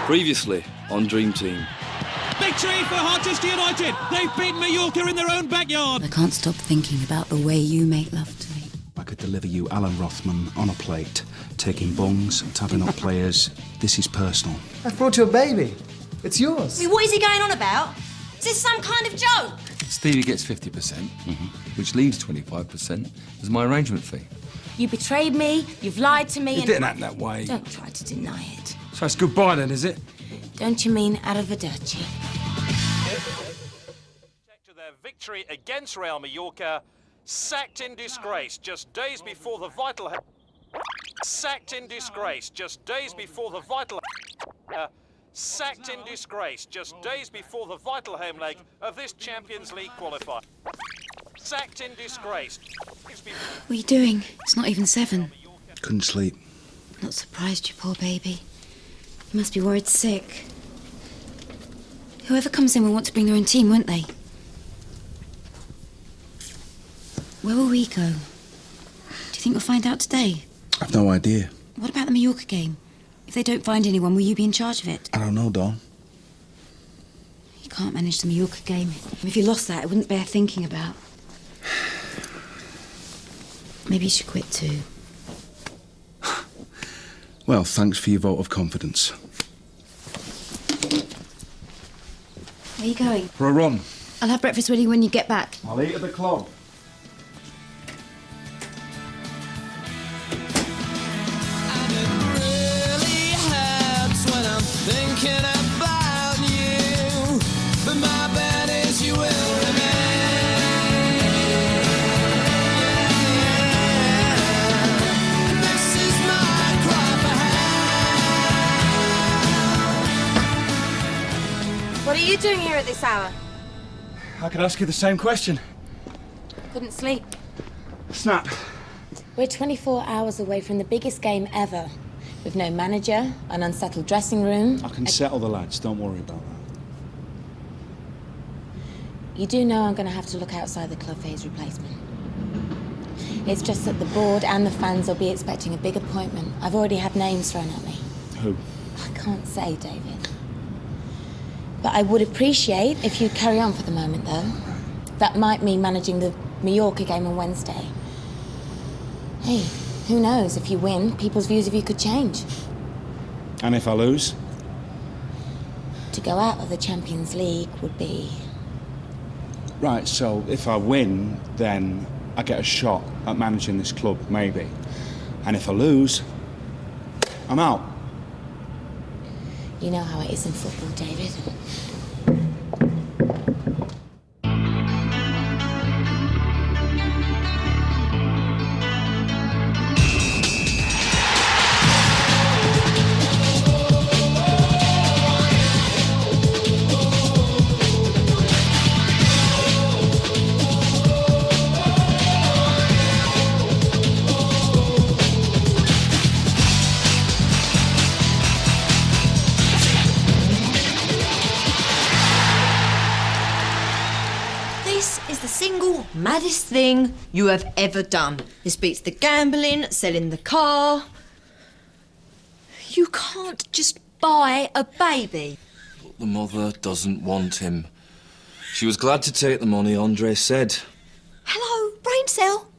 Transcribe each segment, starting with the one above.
Previously on Dream Team. Victory for Harchester United! They've beaten Mallorca in their own backyard! I can't stop thinking about the way you make love to me. I could deliver you Alan Rothman on a plate, taking bungs, tapping up players. This is personal. I've brought you a baby. It's yours. I mean, what is he going on about? Is this some kind of joke? Stevie gets 50%, which leaves 25% as my arrangement fee. You betrayed me, you've lied to me, It didn't act that way. Don't try to deny it. So it's goodbye then, is it? Don't you mean arrivederci? To their victory against Real Mallorca, sacked in disgrace just days before the vital... Sacked in disgrace just days before the vital... Sacked in disgrace just days before the vital home leg of this Champions League qualifier. Sacked in disgrace. What are you doing? It's not even 7. Couldn't sleep. Not surprised, you poor baby. You must be worried sick. Whoever comes in will want to bring their own team, won't they? Where will we go? Do you think we'll find out today? I've no idea. What about the Mallorca game? If they don't find anyone, will you be in charge of it? I don't know, Dawn. You can't manage the Mallorca game. If you lost that, it wouldn't bear thinking about. Maybe you should quit too. Well, thanks for your vote of confidence. Where are you going? For a run. I'll have breakfast ready when you get back. I'll eat at the club. What are you doing here at this hour? I could ask you the same question. Couldn't sleep. Snap. We're 24 hours away from the biggest game ever. With no manager, an unsettled dressing room. I can settle the lads, don't worry about that. You do know I'm going to have to look outside the club for his replacement. It's just that the board and the fans will be expecting a big appointment. I've already had names thrown at me. Who? I can't say, David. But I would appreciate if you'd carry on for the moment, though. That might mean managing the Mallorca game on Wednesday. Hey, who knows? If you win, people's views of you could change. And if I lose? To go out of the Champions League would be... Right, so if I win, then I get a shot at managing this club, maybe. And if I lose, I'm out. You know how it is in football, David. Maddest thing you have ever done. This beats the gambling, selling the car. You can't just buy a baby. But the mother doesn't want him. She was glad to take the money, Andre said. Hello, brain cell.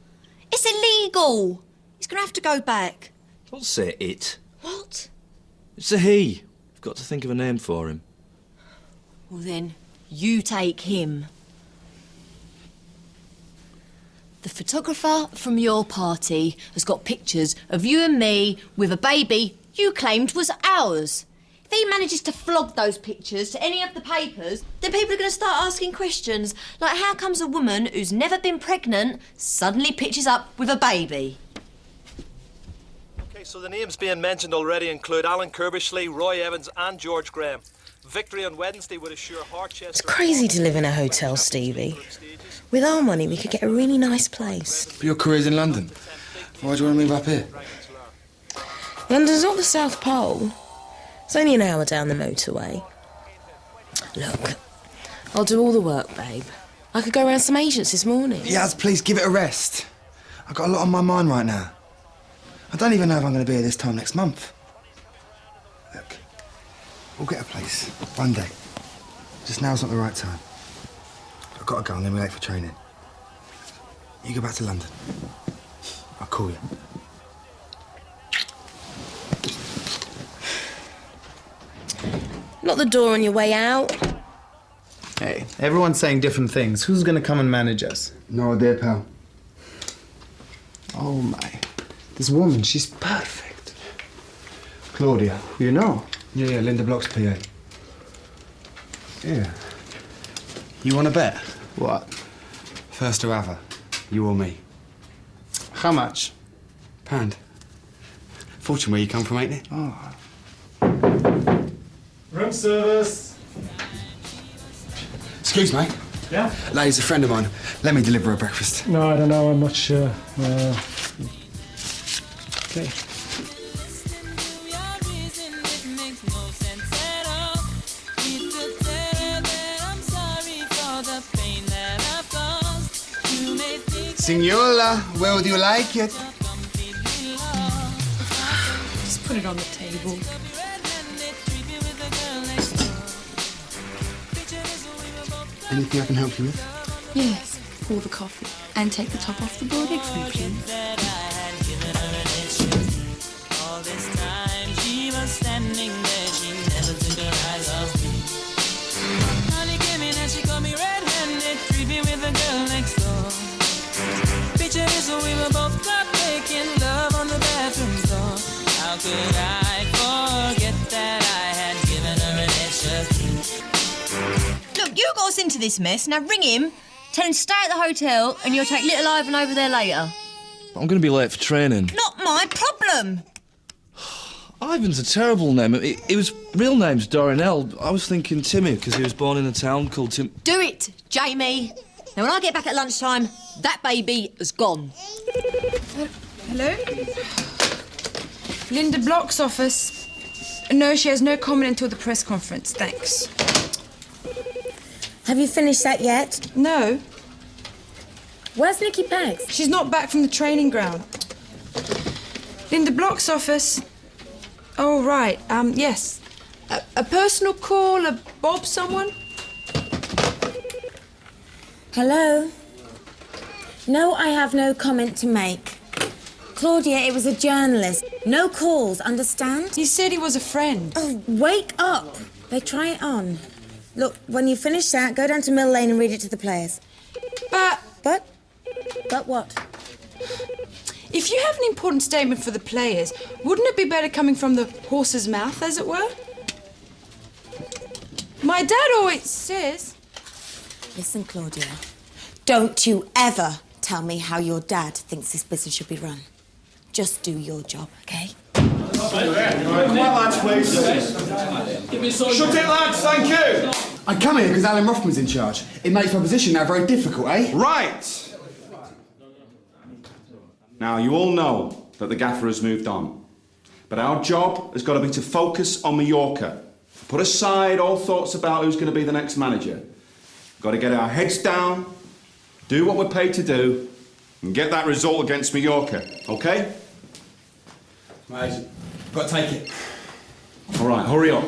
It's illegal. He's going to have to go back. Don't say it. What? It's a he. We've got to think of a name for him. Well then, you take him. The photographer from your party has got pictures of you and me with a baby you claimed was ours. If he manages to flog those pictures to any of the papers, then people are going to start asking questions like how comes a woman who's never been pregnant suddenly pitches up with a baby? Okay, so the names being mentioned already include Alan Kirbishley, Roy Evans and George Graham. Victory on Wednesday would assure Harchester... It's crazy to live in a hotel, Stevie. With our money, we could get a really nice place. But your career's in London. Why do you want to move up here? London's not the South Pole. It's only an hour down the motorway. Look, I'll do all the work, babe. I could go around some agents this morning. Yaz, please give it a rest. I've got a lot on my mind right now. I don't even know if I'm going to be here this time next month. Look, We'll get a place. One day. Just now's not the right time. I've got to go and then we're late for training. You go back to London. I'll call you. Lock the door on your way out. Hey, everyone's saying different things. Who's gonna come and manage us? No idea, pal. Oh my. This woman, she's perfect. Claudia. You know? Yeah, Linda Block's PA. Yeah. You want to bet? What? First to have her. You or me. How much? £1. Fortune where you come from, ain't it? Oh. Room service. Excuse me. Yeah? Lady's a friend of mine. Let me deliver her breakfast. No, I don't know. I'm not sure. Okay. Signora, where would you like it? Just put it on the table. Anything I can help you with? Yes, pour the coffee and take the top off the boiled egg for me, please. All this time she was standing there, she never took her eyes off me. Honey came in and she caught me red-handed, creepy with the girl next door. Picture is we were both caught making love on the bathroom floor. How could I forget that I had given her an extra key? Look, you got us into this mess. Now ring him, tell him to stay at the hotel, and you'll take little Ivan over there later. I'm going to be late for training. Not my problem. Ivan's a terrible name. His real name's Dorinel. I was thinking Timmy because he was born in a town called Tim... Do it, Jamie. Now, when I get back at lunchtime, that baby is gone. Hello? Linda Block's office. No, she has no comment until the press conference, thanks. Have you finished that yet? No. Where's Nikki Peggs? She's not back from the training ground. Linda Block's office. Oh, right. Yes. A personal call, a Bob someone? Hello? No, I have no comment to make. Claudia, it was a journalist. No calls, understand? He said he was a friend. Oh, wake up. They try it on. Look, when you finish that, go down to Mill Lane and read it to the players. But what? If you have an important statement for the players, wouldn't it be better coming from the horse's mouth, as it were? My dad always says... Listen, Claudia, don't you ever tell me how your dad thinks this business should be run. Just do your job, OK? Come on, lads, please. Shut it, lads, thank you. I come here because Alan Rothman's in charge. It makes my position now very difficult, eh? Right. Now, you all know that the gaffer has moved on. But our job has got to be to focus on Mallorca. Put aside all thoughts about who's going to be the next manager. We've got to get our heads down, do what we're paid to do, and get that result against Mallorca, OK? Right, got to take it. All right, hurry up.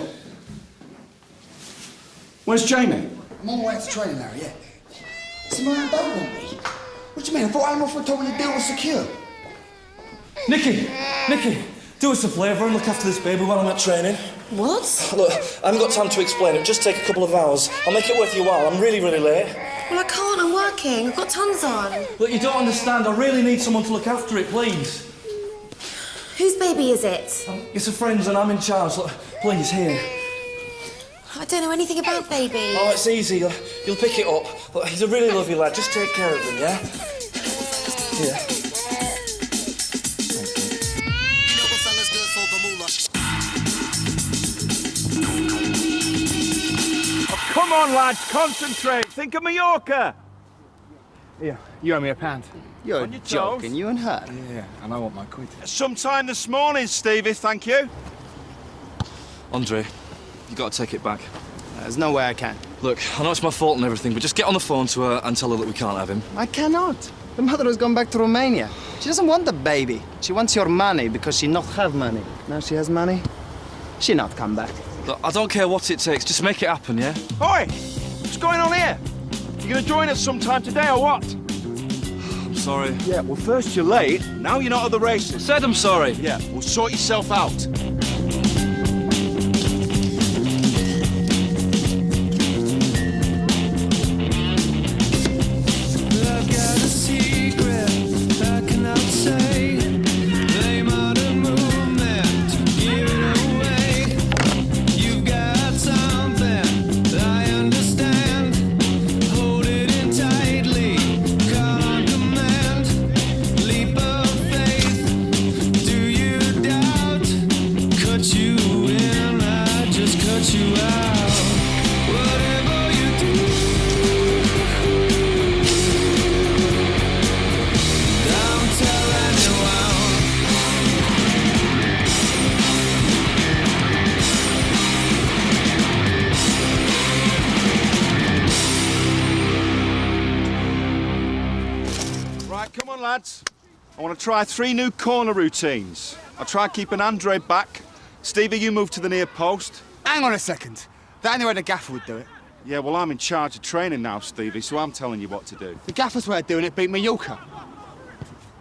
Where's Jamie? I'm on my way to training now, yeah. See, my don't want me. What do you mean? I thought Alan Rothman told me the deal was secure. Nicky, do us a favour and look after this baby while I'm at training. What? Look, I haven't got time to explain it. Just take a couple of hours. I'll make it worth your while. I'm really, really late. Well, I can't. I'm working. I've got tons on. Look, you don't understand. I really need someone to look after it, please. Whose baby is it? It's a friend's and I'm in charge. Look, please, here. I don't know anything about babies. Oh, it's easy. You'll pick it up. Look, he's a really lovely lad. Just take care of him, yeah? Here. Come on, lads, concentrate. Think of Mallorca. Yeah, you owe me £1. You're joking, you and her. Yeah, and I want my quid. Sometime this morning, Stevie, thank you. Andre, you got to take it back. There's no way I can. Look, I know it's my fault and everything, but just get on the phone to her and tell her that we can't have him. I cannot. The mother has gone back to Romania. She doesn't want the baby. She wants your money because she not have money. Now she has money, she not come back. Look, I don't care what it takes, just make it happen, yeah? Oi! What's going on here? You gonna join us sometime today or what? I'm sorry. Yeah, well, first you're late, now you're not at the races. Said I'm sorry. Yeah, well, sort yourself out. Lads, I want to try 3 new corner routines. I'll try keeping Andre back. Stevie, you move to the near post. Hang on a second. That only way the gaffer would do it. Yeah, well, I'm in charge of training now, Stevie, so I'm telling you what to do. The gaffer's way of doing it beat Mallorca.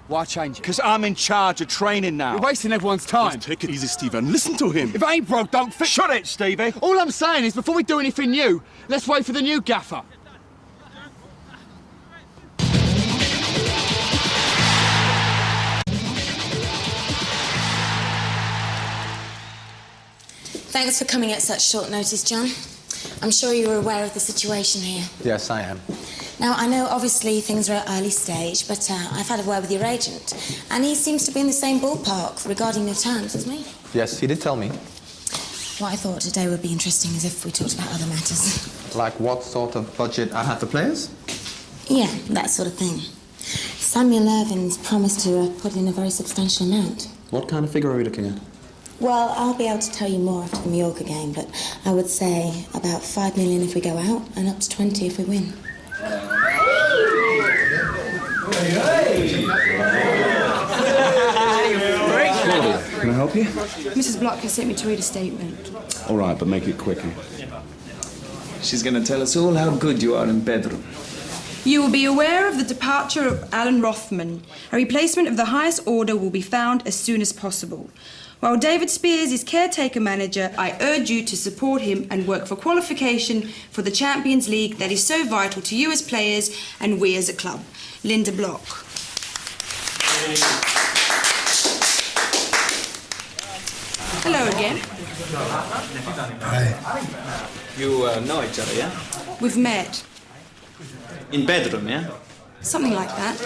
Why change it? Because I'm in charge of training now. You're wasting everyone's time. Just take it easy, Stevie, and listen to him. If it ain't broke, don't fix it. Shut it, Stevie. All I'm saying is, before we do anything new, let's wait for the new gaffer. Thanks for coming at such short notice, John. I'm sure you're aware of the situation here. Yes, I am. Now, I know obviously things are at early stage, but I've had a word with your agent, and he seems to be in the same ballpark regarding your terms as me. Yes, he did tell me. What I thought today would be interesting is if we talked about other matters. Like what sort of budget I have for players? Yeah, that sort of thing. Samuel Irvin's promised to put in a very substantial amount. What kind of figure are we looking at? Well, I'll be able to tell you more after the Mallorca game, but I would say about 5 million if we go out and up to 20 if we win. Can I help you? Mrs. Block has sent me to read a statement. All right, but make it quicker. She's going to tell us all how good you are in bedroom. You will be aware of the departure of Alan Rothman. A replacement of the highest order will be found as soon as possible. While David Spears is caretaker manager, I urge you to support him and work for qualification for the Champions League that is so vital to you as players and we as a club. Linda Block. Hello again. Hi. You know each other, yeah? We've met. In bedroom, yeah? Something like that.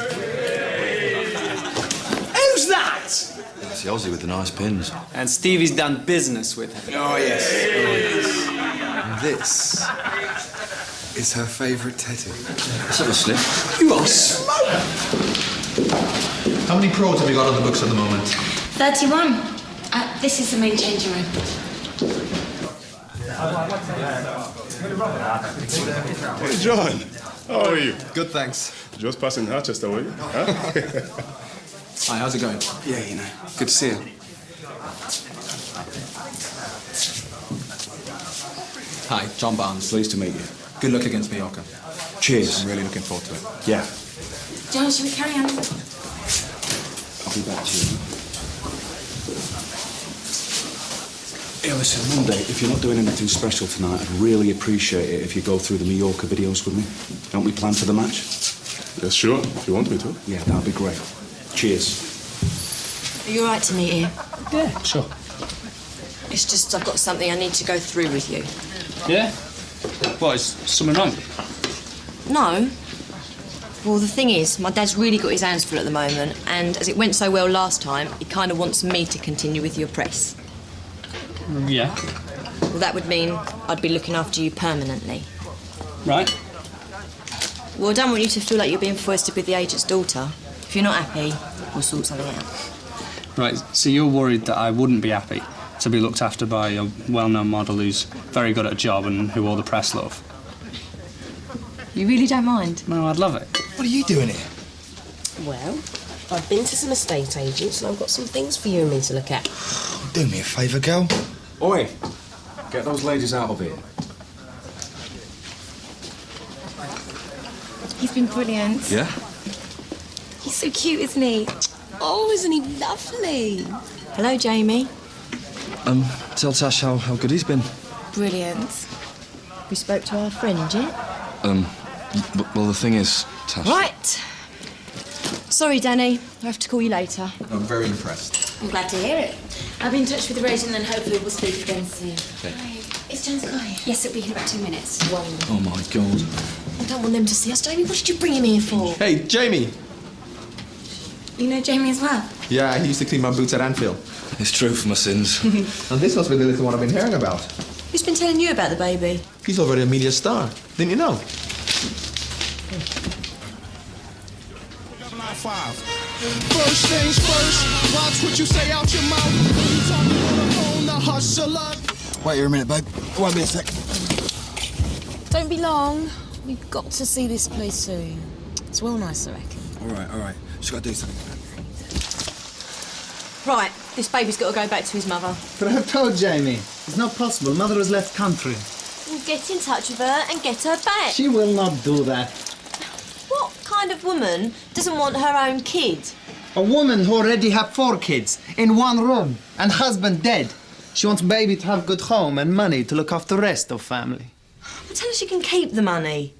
Who's that? It's the Aussie with the nice pins. And Stevie's done business with her. Oh, yes. And this is her favourite tattoo. Let's have a sniff. You are smoke! How many pros have you got on the books at the moment? 31. This is the main changing room. Hey, John. How are you? Good, thanks. Just passing Harchester, were you? Huh? Hi, how's it going? Yeah, you know. Good to see you. Hi, John Barnes. Pleased to meet you. Good luck against Mallorca. Cheers. I'm really looking forward to it. Yeah. John, shall we carry on? I'll be back to you. Yeah, listen, Monday, if you're not doing anything special tonight, I'd really appreciate it if you go through the Mallorca videos with me. Don't we plan for the match? Yes, sure, if you want me to. Yeah, that'd be great. Cheers. Are you all right to meet here? Yeah, sure. It's just I've got something I need to go through with you. Yeah? What, is something wrong? No. Well, the thing is, my dad's really got his hands full at the moment, and as it went so well last time, he kind of wants me to continue with your press. Yeah. Well, that would mean I'd be looking after you permanently. Right. Well, I don't want you to feel like you're being foisted with the agent's daughter. If you're not happy, we'll sort something out. Right, so you're worried that I wouldn't be happy to be looked after by a well-known model who's very good at a job and who all the press love? You really don't mind? No, I'd love it. What are you doing here? Well, I've been to some estate agents and I've got some things for you and me to look at. Do me a favour, girl. Oi, Get those ladies out of here. He's been brilliant. Yeah? He's so cute, isn't he? Oh, isn't he lovely? Hello, Jamie. Tell Tash how good he's been. Brilliant. We spoke to our friend, yeah? Well, the thing is, Tash... Right. Sorry, Danny. I have to call you later. I'm very impressed. I'm glad to hear it. I'll be in touch with the agent and hopefully we'll speak again soon. Okay. Is John's car? Yes, it'll be here in about 2 minutes. Oh, my God. I don't want them to see us, Jamie. What did you bring him here for? Hey, Jamie. You know Jamie as well? Yeah, he used to clean my boots at Anfield. It's true for my sins. And this must be the little one I've been hearing about. Who's been telling you about the baby? He's already a media star. Didn't you know? First things first, watch what you say out your mouth. When you talking on the phone, the hustler. Wait here a minute, babe. Won't be a sec. Don't be long. We've got to see this place soon. It's well nice, I reckon. All right. Just got to do something. Right, this baby's got to go back to his mother. But I've told Jamie, it's not possible. Mother has left country. Well, get in touch with her and get her back. She will not do that. What kind of woman doesn't want her own kid? A woman who already have 4 kids in one room and husband dead. She wants baby to have good home and money to look after the rest of family. Well, tell her she can keep the money.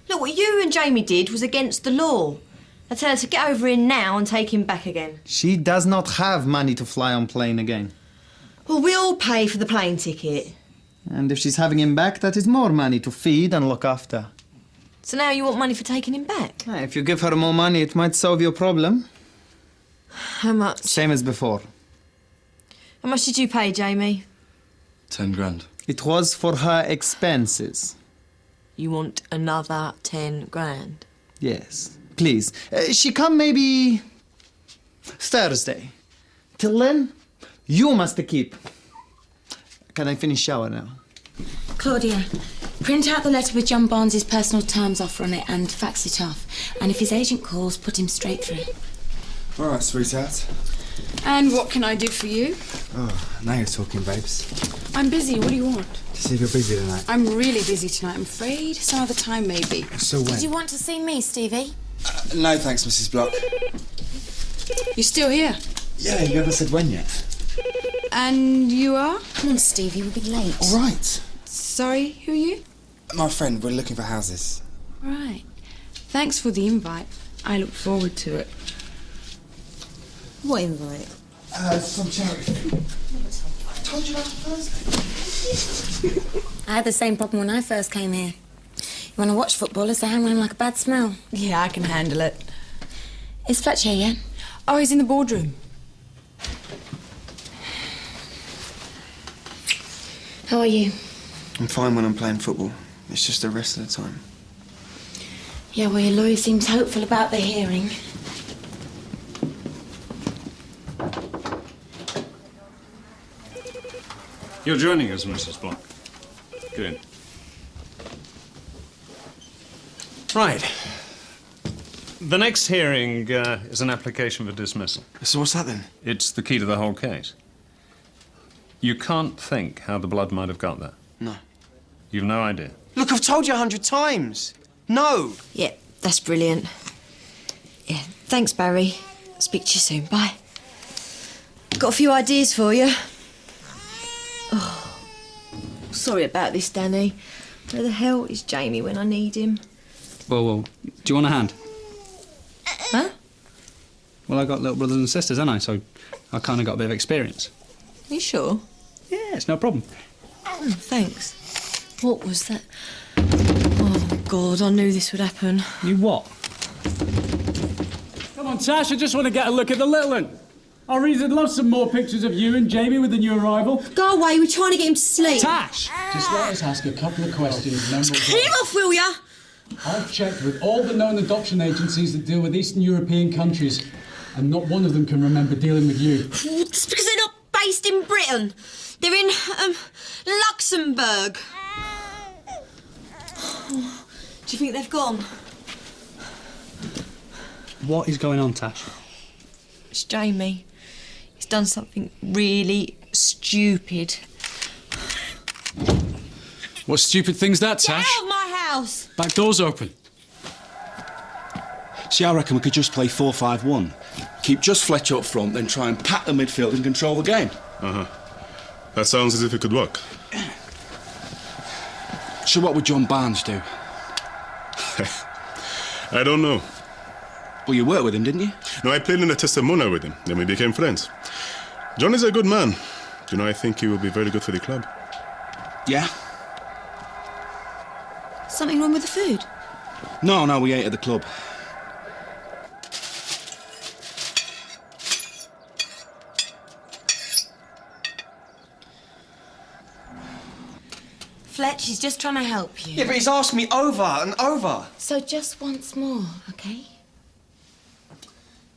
Look, what you and Jamie did was against the law. I tell her to get over here now and take him back again. She does not have money to fly on plane again. Well, we'll pay for the plane ticket. And if she's having him back, that is more money to feed and look after. So now you want money for taking him back? If you give her more money, it might solve your problem. How much? Same as before. How much did you pay, Jamie? 10 grand. It was for her expenses. You want another 10 grand? Yes. Please. She come maybe Thursday. Till then, you must keep. Can I finish shower now? Claudia, print out the letter with John Barnes' personal terms offer on it and fax it off. And if his agent calls, put him straight through. All right, sweetheart. And what can I do for you? Oh, now you're talking, babes. I'm busy. What do you want? To see if you're busy tonight. I'm really busy tonight, I'm afraid. Some other time, maybe. So when? Did you want to see me, Stevie? No, thanks, Mrs. Block. You're still here? Yeah, you haven't said when yet. And you are? Come on, Stevie, we'll be late. All right. Sorry, who are you? My friend, we're looking for houses. Right. Thanks for the invite. I look forward to it. What invite? Some charity. I told you about Thursday. I had the same problem when I first came here. You want to watch footballers, they hang around like a bad smell. Yeah, I can handle it. Is Fletcher here yet? Oh, he's in the boardroom. How are you? I'm fine when I'm playing football. It's just the rest of the time. Yeah, well, your lawyer seems hopeful about the hearing. You're joining us, Mrs. Block. Good. Right. The next hearing is an application for dismissal. So what's that then? It's the key to the whole case. You can't think how the blood might have got there. No. You've no idea. Look, I've told you 100 times. No. Yeah, that's brilliant. Yeah, thanks, Barry. Speak to you soon. Bye. Got a few ideas for you. Oh, sorry about this, Danny. Where the hell is Jamie when I need him? Well, do you want a hand? Huh? Well, I got little brothers and sisters, haven't I? So I kind of got a bit of experience. You sure? Yeah, it's no problem. Oh, thanks. What was that? Oh, God, I knew this would happen. You what? Come on, Tash, I just want to get a look at the little one. I really love some more pictures of you and Jamie with the new arrival. Go away, we're trying to get him to sleep. Tash! Just let us ask a couple of questions. Get him off, will ya? I've checked with all the known adoption agencies that deal with Eastern European countries, and not one of them can remember dealing with you. It's because they're not based in Britain. They're in, Luxembourg. Do you think they've gone? What is going on, Tash? It's Jamie. He's done something really stupid. What stupid thing's that, Get Tash? out of my house! Back door's open. See, I reckon we could just play 4-5-1. Keep just Fletcher up front, then try and pack the midfield and control the game. Uh-huh. That sounds as if it could work. So what would John Barnes do? I don't know. Well, you worked with him, didn't you? No, I played in a testimonial with him, then we became friends. John is a good man. You know, I think he will be very good for the club. Yeah? Something wrong with the food? No, we ate at the club. Fletch, he's just trying to help you. Yeah, but he's asked me over and over. So just once more, OK?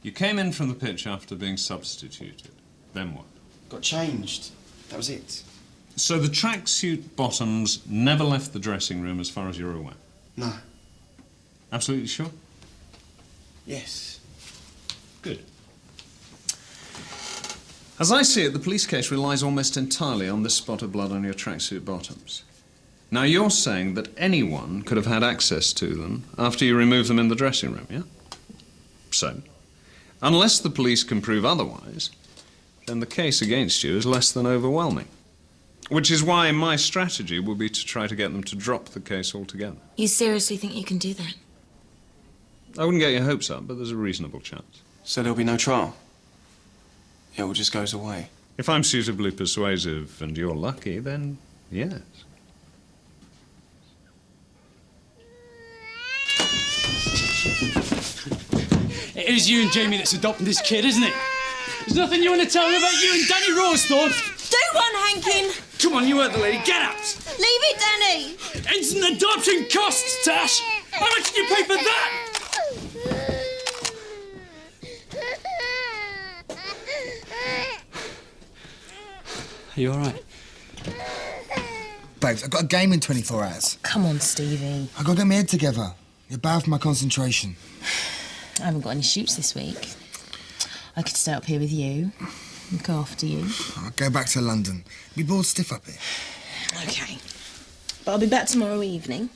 You came in from the pitch after being substituted. Then what? Got changed. That was it. So the tracksuit bottoms never left the dressing room as far as you're aware? No. Absolutely sure? Yes. Good. As I see it, the police case relies almost entirely on this spot of blood on your tracksuit bottoms. Now, you're saying that anyone could have had access to them after you removed them in the dressing room, yeah? So, unless the police can prove otherwise, then the case against you is less than overwhelming. Which is why my strategy will be to try to get them to drop the case altogether. You seriously think you can do that? I wouldn't get your hopes up, but there's a reasonable chance. So there'll be no trial? It all just goes away? If I'm suitably persuasive and you're lucky, then yes. It is you and Jamie that's adopting this kid, isn't it? There's nothing you want to tell me about you and Danny Rosethorne? Do one, Hankin! Come on, you heard the lady. Get out! Leave it, Danny! Instant adoption costs, Tash! How much did you pay for that? Are you all right? Babes, I've got a game in 24 hours. Come on, Stevie. I've got to get my head together. You're bad for my concentration. I haven't got any shoots this week. I could stay up here with you, look after you. I'll go back to London. Be bored stiff up here. OK. But I'll be back tomorrow evening.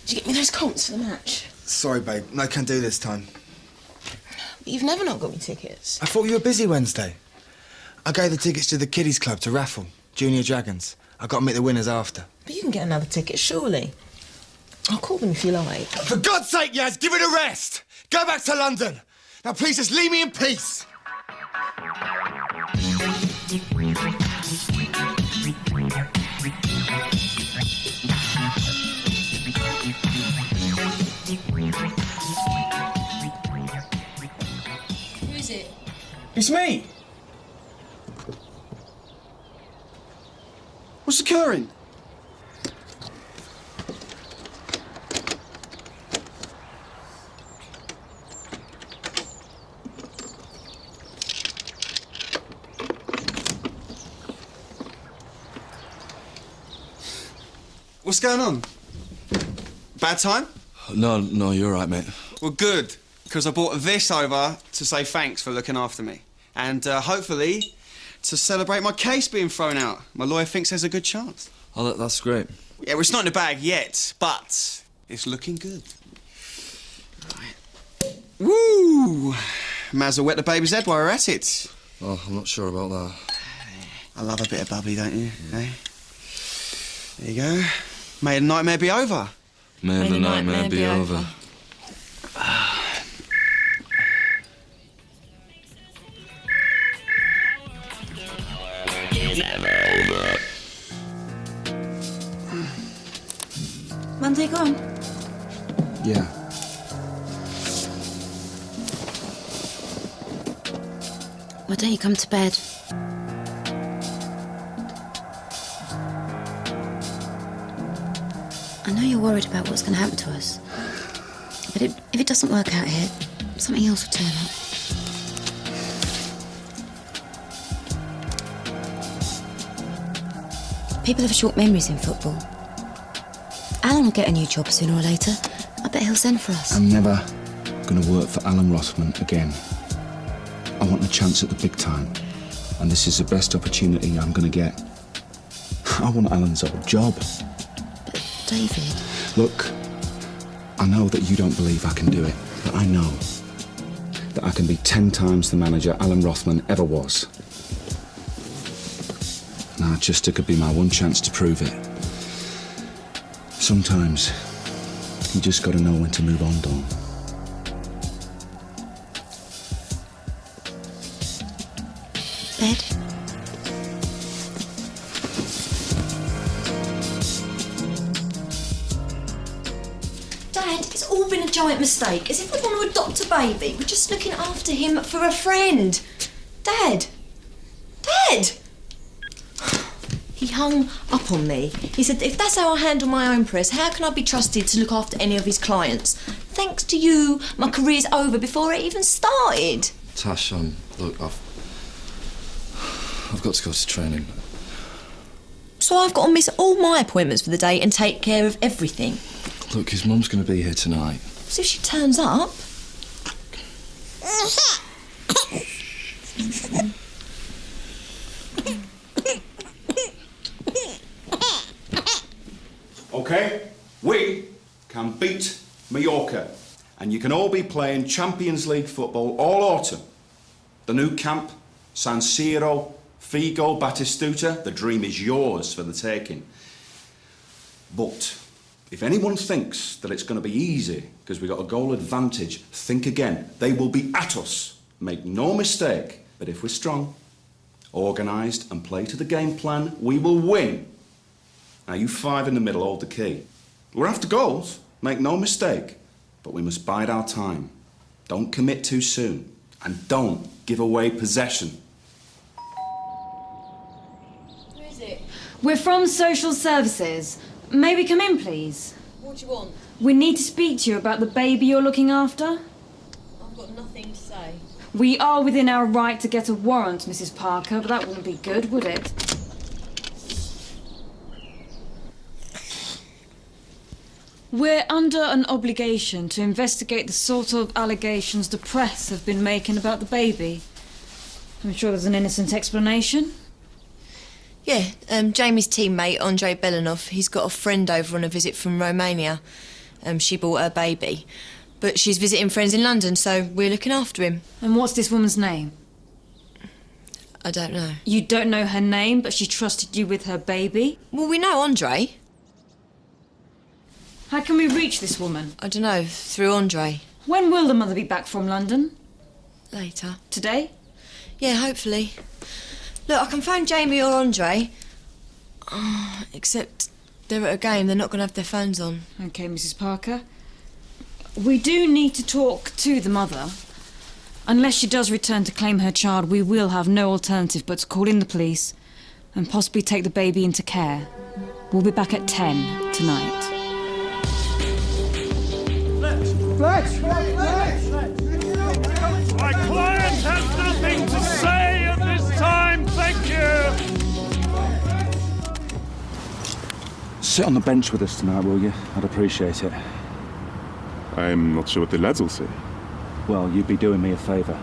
Did you get me those comps for the match? Sorry, babe. No can do this time. But you've never not got me tickets. I thought you were busy Wednesday. I gave the tickets to the kiddies club to raffle, Junior Dragons. I've got to meet the winners after. But you can get another ticket, surely. I'll call them if you like. For God's sake, Yaz, give it a rest! Go back to London! Now, please, just leave me in peace! Who is it? It's me! What's occurring? What's going on? Bad time? No, you're right, mate. Well, good, because I brought this over to say thanks for looking after me. And hopefully to celebrate my case being thrown out. My lawyer thinks there's a good chance. Oh, that's great. Yeah, well, it's not in the bag yet, but it's looking good. Right. Woo! Might as well wet the baby's head while we're at it. Oh, I'm not sure about that. I love a bit of bubbly, don't you? Eh? There you go. May the nightmare be over. May the nightmare be over. Monday gone? Yeah. Why don't you come to bed? I know you're worried about what's going to happen to us. But if it doesn't work out here, something else will turn up. People have short memories in football. Alan will get a new job sooner or later. I bet he'll send for us. I'm never going to work for Alan Rothman again. I want a chance at the big time. And this is the best opportunity I'm going to get. I want Alan's old job. David. Look, I know that you don't believe I can do it, but I know that I can be 10 times the manager Alan Rothman ever was. Now, just it could be my one chance to prove it. Sometimes, you just gotta know when to move on, Dawn. Bed? Dad, it's all been a giant mistake. As if we want to adopt a baby. We're just looking after him for a friend. Dad! Dad! He hung up on me. He said, if that's how I handle my own press, how can I be trusted to look after any of his clients? Thanks to you, my career's over before it even started. Tash, look, I've got to go to training. So I've got to miss all my appointments for the day and take care of everything. Look, his mum's going to be here tonight. So if she turns up... OK, we can beat Mallorca. And you can all be playing Champions League football all autumn. The new camp, San Siro, Figo, Batistuta, the dream is yours for the taking. But if anyone thinks that it's going to be easy because we got a goal advantage, think again. They will be at us. Make no mistake. But if we're strong, organised and play to the game plan, we will win. Now, you 5 in the middle hold the key. We're after goals, make no mistake. But we must bide our time. Don't commit too soon. And don't give away possession. Who is it? We're from Social Services. May we come in, please? What do you want? We need to speak to you about the baby you're looking after. I've got nothing to say. We are within our right to get a warrant, Mrs. Parker, but that wouldn't be good, would it? We're under an obligation to investigate the sort of allegations the press have been making about the baby. I'm sure there's an innocent explanation. Yeah, Jamie's teammate, Andrei Belanov, he's got a friend over on a visit from Romania. She brought her baby. But she's visiting friends in London, so we're looking after him. And what's this woman's name? I don't know. You don't know her name, but she trusted you with her baby? Well, we know Andrei. How can we reach this woman? I don't know, through Andrei. When will the mother be back from London? Later. Today? Yeah, hopefully. Look, I can phone Jamie or Andrei. Oh, except they're at a game, they're not going to have their phones on. OK, Mrs. Parker. We do need to talk to the mother. Unless she does return to claim her child, we will have no alternative but to call in the police and possibly take the baby into care. We'll be back at 10 tonight. Fletch! My client has nothing to say at this time, thank you! Sit on the bench with us tonight, will you? I'd appreciate it. I'm not sure what the lads will say. Well, you'd be doing me a favour.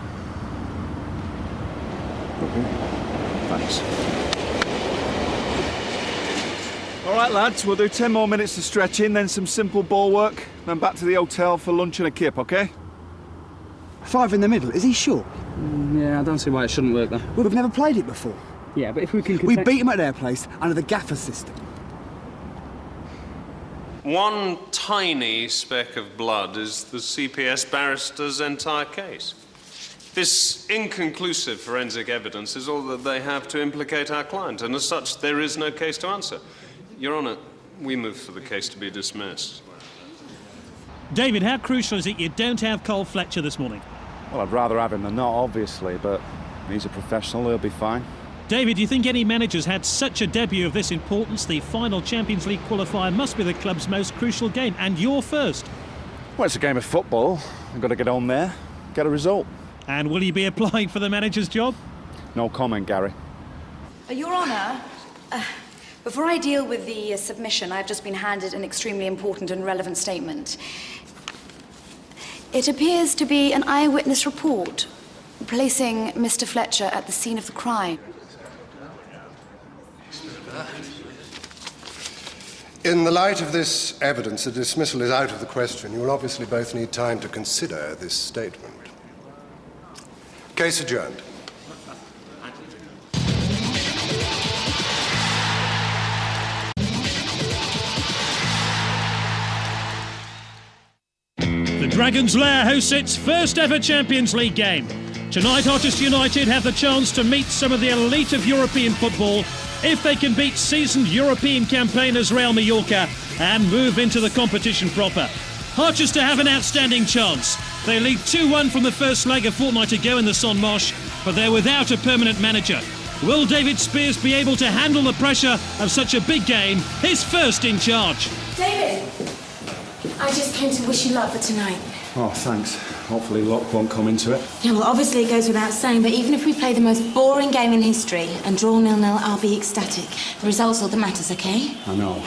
Okay. Thanks. All right, lads, we'll do 10 more minutes of stretching, then some simple ball work, then back to the hotel for lunch and a kip, OK? 5 in the middle, is he sure? Yeah, I don't see why it shouldn't work, though. Well, we've never played it before. Yeah, but if we can... We beat them at their place under the gaffer system. One tiny speck of blood is the CPS barrister's entire case. This inconclusive forensic evidence is all that they have to implicate our client, and as such, there is no case to answer. Your Honour, we move for the case to be dismissed. David, how crucial is it you don't have Cole Fletcher this morning? Well, I'd rather have him than not, obviously, but he's a professional, he'll be fine. David, do you think any manager's had such a debut of this importance? The final Champions League qualifier must be the club's most crucial game, and you're first. Well, it's a game of football. I've got to get on there, get a result. And will you be applying for the manager's job? No comment, Gary. Your Honour, before I deal with the submission, I've just been handed an extremely important and relevant statement. It appears to be an eyewitness report placing Mr. Fletcher at the scene of the crime. In the light of this evidence, a dismissal is out of the question. You will obviously both need time to consider this statement. Case adjourned. The Dragons' Lair hosts its first ever Champions League game. Tonight, Harchester United have the chance to meet some of the elite of European football if they can beat seasoned European campaigners Real Mallorca and move into the competition proper. Harchester have an outstanding chance. They lead 2-1 from the first leg a fortnight ago in the Son Mosh, but they're without a permanent manager. Will David Spears be able to handle the pressure of such a big game, his first in charge? David, I just came to wish you luck for tonight. Oh, thanks. Hopefully luck won't come into it. Yeah, well, obviously it goes without saying, but even if we play the most boring game in history and draw 0-0, I'll be ecstatic. The result's all that matters, OK? I know.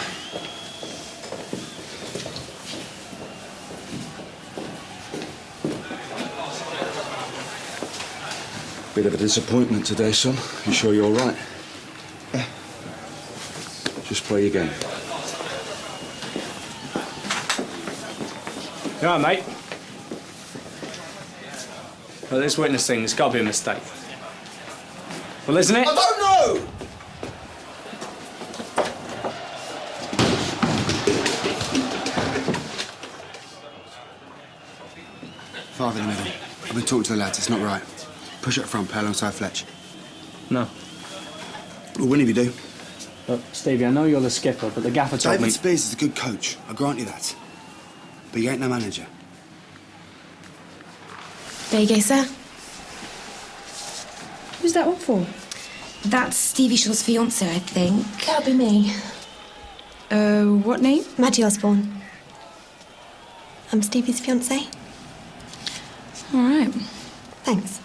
Bit of a disappointment today, son. You sure you're all right? Yeah. Just play your game. You all right, mate? Well, this witness thing, there's got to be a mistake. Well, isn't it? I don't know! Five in the middle. I've been talking to the lads. It's not right. Push up front, pair alongside Fletch. No. We'll win if you do. Look, Stevie, I know you're the skipper, but the gaffer told me... David Spears is a good coach. I grant you that. But he ain't no manager. There you go, sir. Who's that one for? That's Stevie Shaw's fiancée, I think. That'll be me. What name? Maddie Osborne. I'm Stevie's fiancée. All right. Thanks.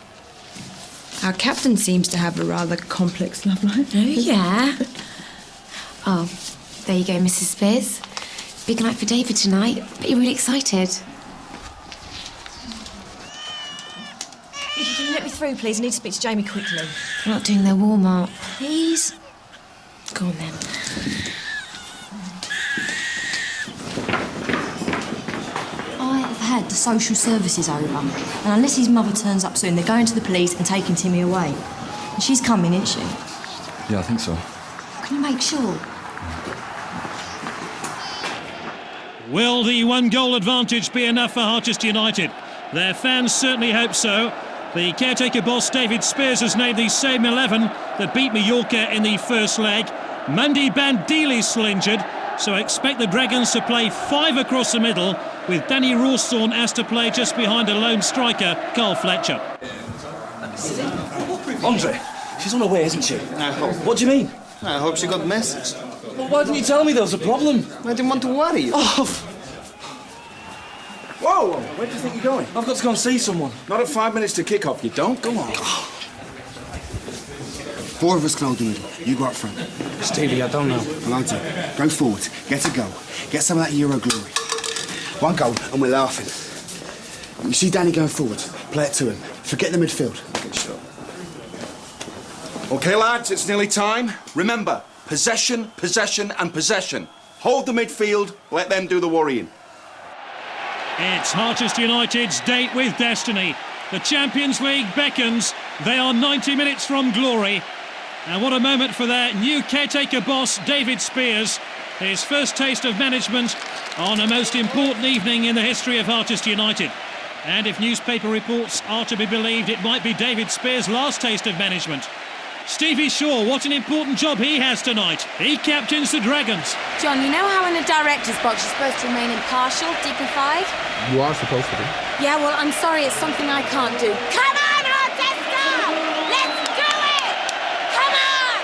Our captain seems to have a rather complex love life. Oh, yeah. Oh, there you go, Mrs. Spears. Big night for David tonight. Bet you're really excited. Can you let me through, please? I need to speak to Jamie quickly. They're not doing their warm-up. Please? Go on, then. I have had the social services over, and unless his mother turns up soon, they're going to the police and taking Timmy away. And she's coming, isn't she? Yeah, I think so. Can you make sure? Will the one-goal advantage be enough for Harchester United? Their fans certainly hope so. The caretaker boss David Spears has named the same 11 that beat Mallorca in the first leg. Mandy Bandili's still injured, so expect the Dragons to play 5 across the middle, with Danny Rawsthorne asked to play just behind a lone striker, Carl Fletcher. Andre, she's on her way, isn't she? I hope. What do you mean? I hope she got the message. Well, why didn't you tell me there was a problem? I didn't want to worry you. Oh. Whoa, where do you think you're going? I've got to go and see someone. Not at 5 minutes to kick off, you don't? Go on. 4 of us can hold the middle. You go up front. Stevie, I don't know. Allowed to. Go forward. Get a goal. Get some of that Euro glory. 1 goal and we're laughing. You see Danny going forward. Play it to him. Forget the midfield. Get shot. OK, lads, it's nearly time. Remember, possession, possession and possession. Hold the midfield, let them do the worrying. It's Harchester United's date with destiny. The Champions League beckons. They are 90 minutes from glory. And what a moment for their new caretaker boss, David Spears. His first taste of management on a most important evening in the history of Harchester United. And if newspaper reports are to be believed, it might be David Spears' last taste of management. Stevie Shaw, what an important job he has tonight. He captains the Dragons. John, you know how in the director's box you're supposed to remain impartial, dignified? You are supposed to be. Yeah, well, I'm sorry, it's something I can't do. Come on, Harchester! Let's do it! Come on!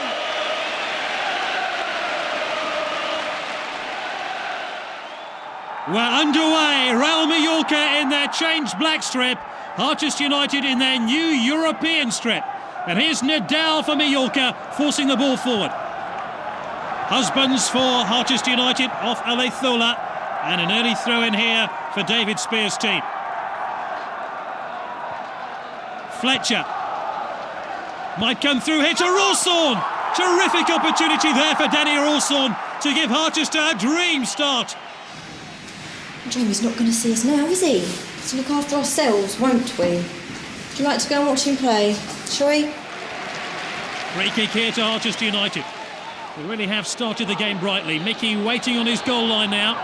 We're underway. Real Mallorca in their changed black strip. Harchester United in their new European strip. And here's Nadal for Mallorca, forcing the ball forward. Husbands for Harchester United off Alethola. And an early throw in here for David Spears' team. Fletcher might come through here to Rawsthorne. Terrific opportunity there for Danny Rawson to give Harchester a dream start. Jamie's not going to see us now, is he? To look after ourselves, won't we? Would you like to go and watch him play? Shall we? Free kick here to Harchester United. They really have started the game brightly. Mickey waiting on his goal line now.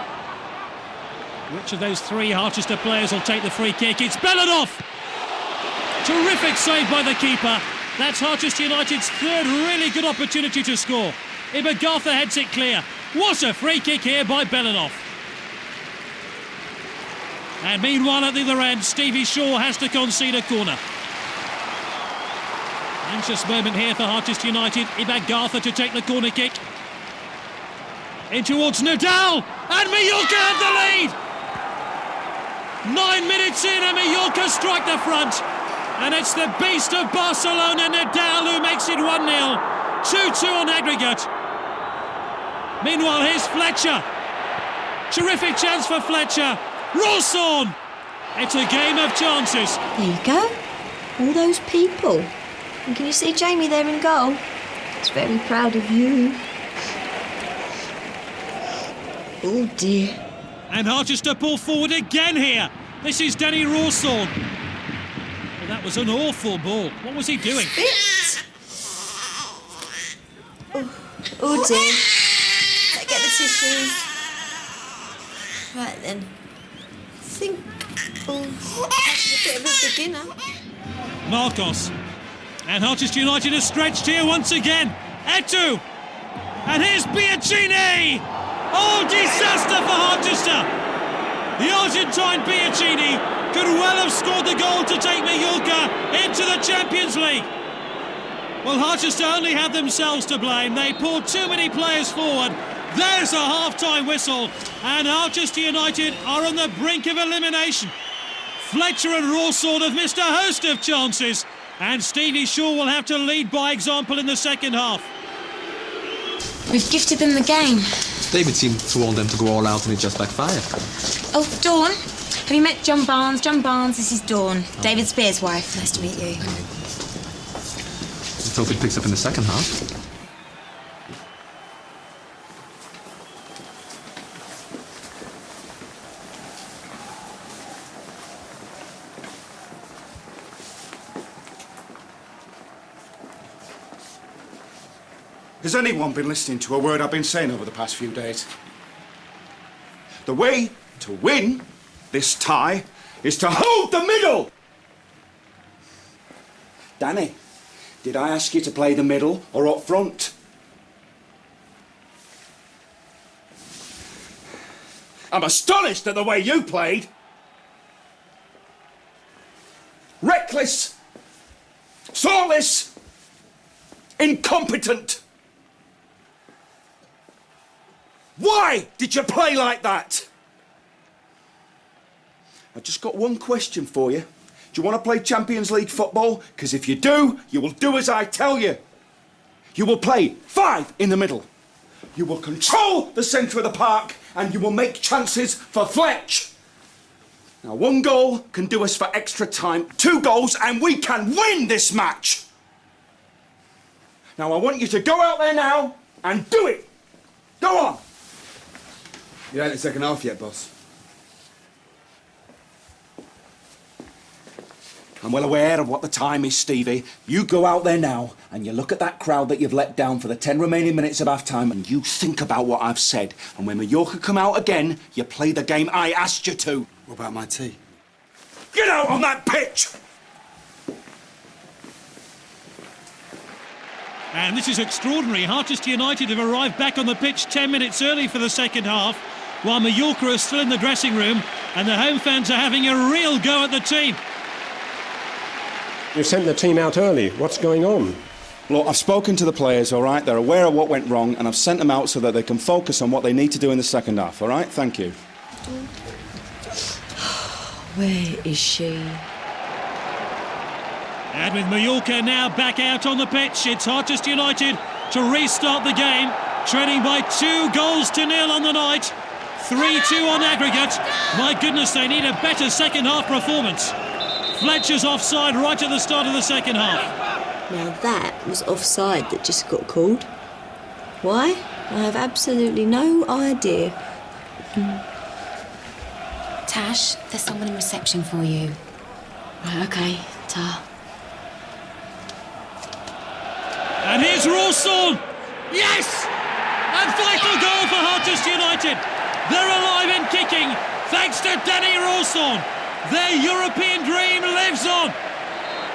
Which of those three Harchester players will take the free kick? It's Belanoff! Terrific save by the keeper. That's Harchester United's third really good opportunity to score. Ibagartha heads it clear. What a free kick here by Belanoff. And meanwhile at the other end, Stevie Shaw has to concede a corner. Anxious moment here for Harchester United. Ibagartha to take the corner kick. In towards Nadal, and Mallorca have the lead! 9 minutes in and Mallorca strike the front. And it's the beast of Barcelona, Nadal, who makes it 1-0. 2-2 on aggregate. Meanwhile, here's Fletcher. Terrific chance for Fletcher. Rawson! It's a game of chances. There you go. All those people. And can you see Jamie there in goal? He's very proud of you. Oh dear. And Harchester pull forward again here. This is Danny Rawson. Well, that was an awful ball. What was he doing? Oh dear. Let's get the tissues. Right then. I think that's a bit of a beginner. Marcos. And Harchester United are stretched here once again. Etu. And here's Biagini. Oh, disaster for Harchester. The Argentine Biagini could well have scored the goal to take Mallorca into the Champions League. Well, Harchester only had themselves to blame. They pulled too many players forward. There's a half-time whistle, and Harchester United are on the brink of elimination. Fletcher and Rawson have missed a host of chances, and Stevie Shaw will have to lead by example in the second half. We've gifted them the game. David seemed to want them to go all out and it just backfired. Oh, Dawn, have you met John Barnes? John Barnes, this is Dawn, David Spears' wife. Nice to meet you. Let's hope it picks up in the second half. Has anyone been listening to a word I've been saying over the past few days? The way to win this tie is to hold the middle! Danny, did I ask you to play the middle or up front? I'm astonished at the way you played. Reckless, thoughtless, incompetent. Why did you play like that? I've just got one question for you. Do you want to play Champions League football? Because if you do, you will do as I tell you. You will play 5 in the middle. You will control the centre of the park and you will make chances for Fletch. Now, 1 goal can do us for extra time. 2 goals and we can win this match. Now, I want you to go out there now and do it. Go on. You ain't in the second half yet, boss. I'm well aware of what the time is, Stevie. You go out there now and you look at that crowd that you've let down for the 10 remaining minutes of half-time and you think about what I've said. And when Mallorca come out again, you play the game I asked you to. What about my tea? Get out on that pitch! And this is extraordinary. Harchester United have arrived back on the pitch 10 minutes early for the second half, while Mallorca are still in the dressing room, and the home fans are having a real go at the team. You've sent the team out early. What's going on? Look, I've spoken to the players, all right? They're aware of what went wrong, and I've sent them out so that they can focus on what they need to do in the second half, all right? Thank you. Where is she? And with Mallorca now back out on the pitch, it's Harchester United to restart the game, trailing by 2-0 on the night, 3-2 on aggregate. My goodness, they need a better second half performance. Fletcher's offside right at the start of the second half. Now that was offside that just got called. Why? I have absolutely no idea. Tash, there's someone in reception for you. Right, okay, Ta. And here's Rawson! Yes! A vital goal for Harchester United. They're alive and kicking thanks to Danny Rawson. Their European dream lives on.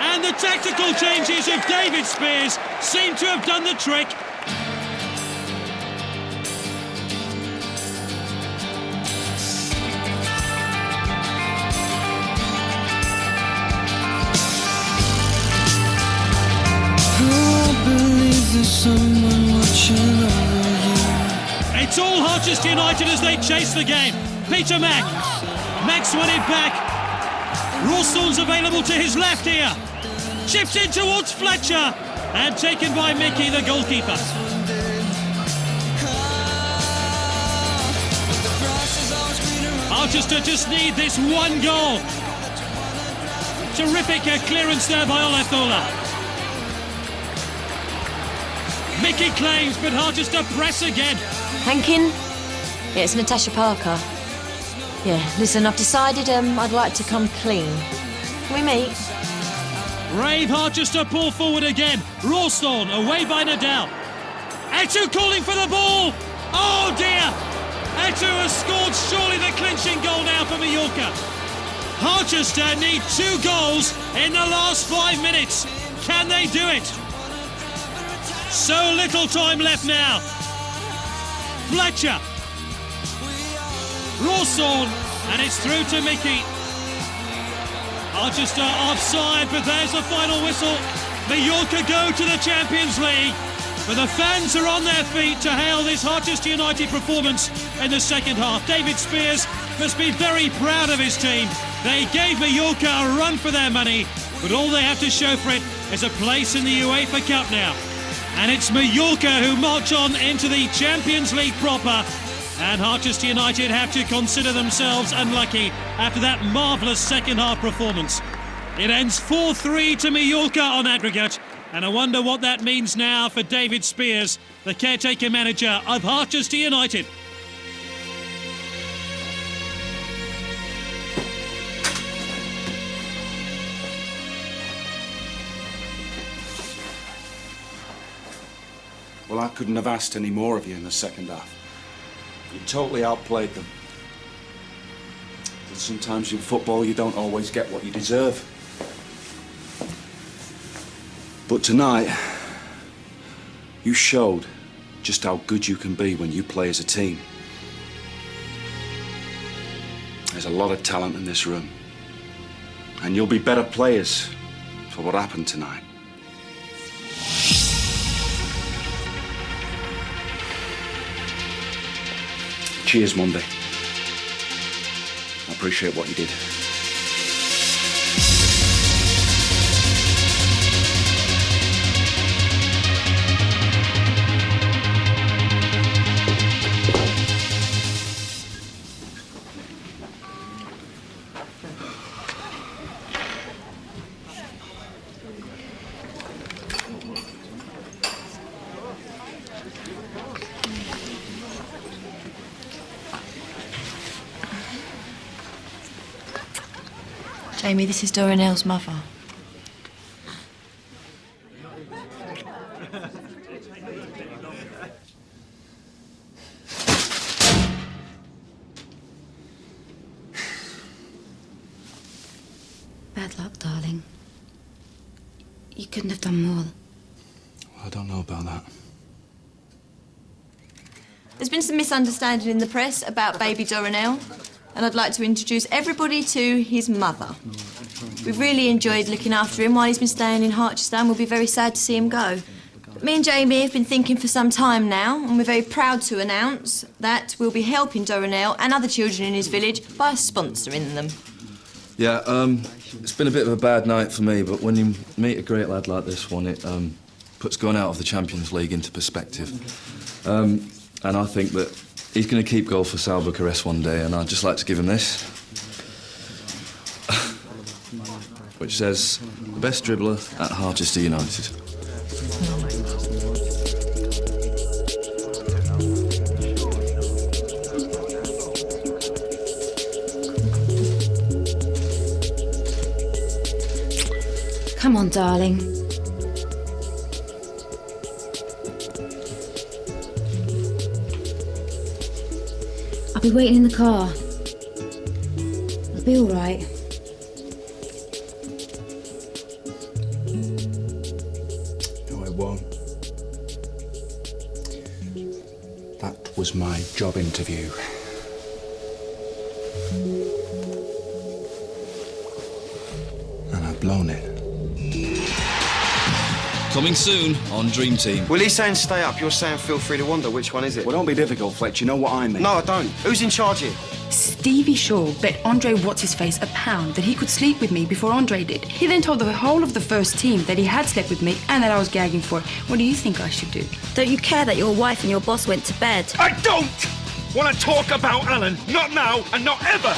And the tactical changes of David Spears seem to have done the trick. It's all Harchester United as they chase the game. Peter Mack. Mack's won it back. Rawson's available to his left here. Chipped in towards Fletcher. And taken by Mickey, the goalkeeper. Harchester just need this one goal. Terrific clearance there by Olatola. Mickey claims, but Harchester press again. Hankin? Yeah, it's Natasha Parker. Yeah, listen, I've decided I'd like to come clean. Can we meet? Brave Harchester pull forward again. Rawson away by Nadal. Etu calling for the ball. Oh dear. Etu has scored surely the clinching goal now for Mallorca. Harchester need 2 goals in the last 5 minutes. Can they do it? So little time left now. Fletcher. Rawson, and it's through to Mickey. Harchester offside, but there's the final whistle. Mallorca go to the Champions League. But the fans are on their feet to hail this Harchester United performance in the second half. David Spears must be very proud of his team. They gave Mallorca a run for their money, but all they have to show for it is a place in the UEFA Cup now. And it's Mallorca who march on into the Champions League proper. And Harchester United have to consider themselves unlucky after that marvellous second half performance. It ends 4-3 to Mallorca on aggregate. And I wonder what that means now for David Spears, the caretaker manager of Harchester United. Well, I couldn't have asked any more of you in the second half. You totally outplayed them. But sometimes in football you don't always get what you deserve. But tonight, you showed just how good you can be when you play as a team. There's a lot of talent in this room. And you'll be better players for what happened tonight. Cheers, Monday. I appreciate what you did. Jamie, this is Dorinel's mother. Bad luck, darling. You couldn't have done more. I don't know about that. There's been some misunderstanding in the press about baby Dorinel, and I'd like to introduce everybody to his mother. We've really enjoyed looking after him while he's been staying in Harchester, and we'll be very sad to see him go. But me and Jamie have been thinking for some time now, and we're very proud to announce that we'll be helping Dorinel and other children in his village by sponsoring them. Yeah, it's been a bit of a bad night for me, but when you meet a great lad like this one, it puts going out of the Champions League into perspective. And I think that he's going to keep goal for Sal Bucharest one day, and I'd just like to give him this, which says, the best dribbler at Harchester United. on, darling. I'll be waiting in the car. I'll be all right. No, it won't. That was my job interview. And I've blown it. Coming soon on Dream Team. Well, he's saying stay up, you're saying feel free to wander. Which one is it? Well, don't be difficult, Fletch. You know what I mean. No, I don't. Who's in charge here? Stevie Shaw bet Andre What's-His-Face £1 that he could sleep with me before Andre did. He then told the whole of the first team that he had slept with me and that I was gagging for it. What do you think I should do? Don't you care that your wife and your boss went to bed? I don't want to talk about Alan. Not now and not ever.